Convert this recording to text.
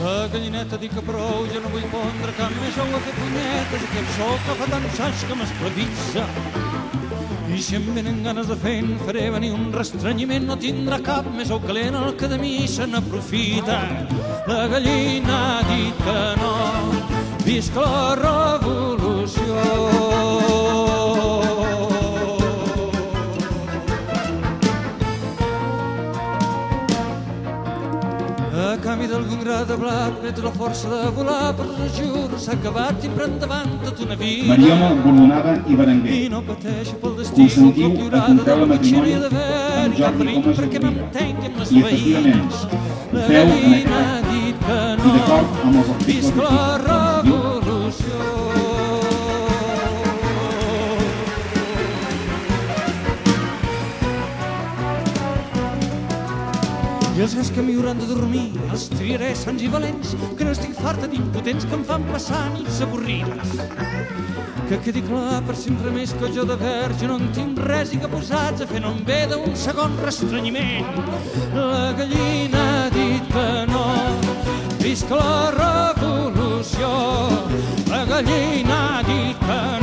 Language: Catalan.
La gallineta dic que prou, jo no vull pondre cap més ou a fer punyetes, aquest sol que fa tants anys que m'esclavitza. I si em venen ganes de fer, en faré venir un restrenyiment, no tindrà cap més ou calent el que de mi se n'aprofita. La gallina ha dit que no, visca la revolució. A canvi d'algun gra de blat, veig la força de volar, però us juro, s'ha acabat i per endavant tota una vida. Mariona Bordonada i Berenguer. I no pateixo pel destí, Consentiu a contraure matrimoni amb Jordi Comas perquè Rovira. m'entengui amb les I efectivament, veïnes. ho La feu en gallina aquest ha dit que i no, d'acord amb els articles visca la 18 revolució. I els gats que m'hi hauran de dormir els triaré sants i valents, que no estic farta d'impotents que em fan passar nits avorrides. Que quedi clar per sempre més que jo de verge no en tinc res i que posats a fer no em ve d'un segon restrenyiment. La gallina ha dit que no, visca la revolució. La gallina ha dit que no.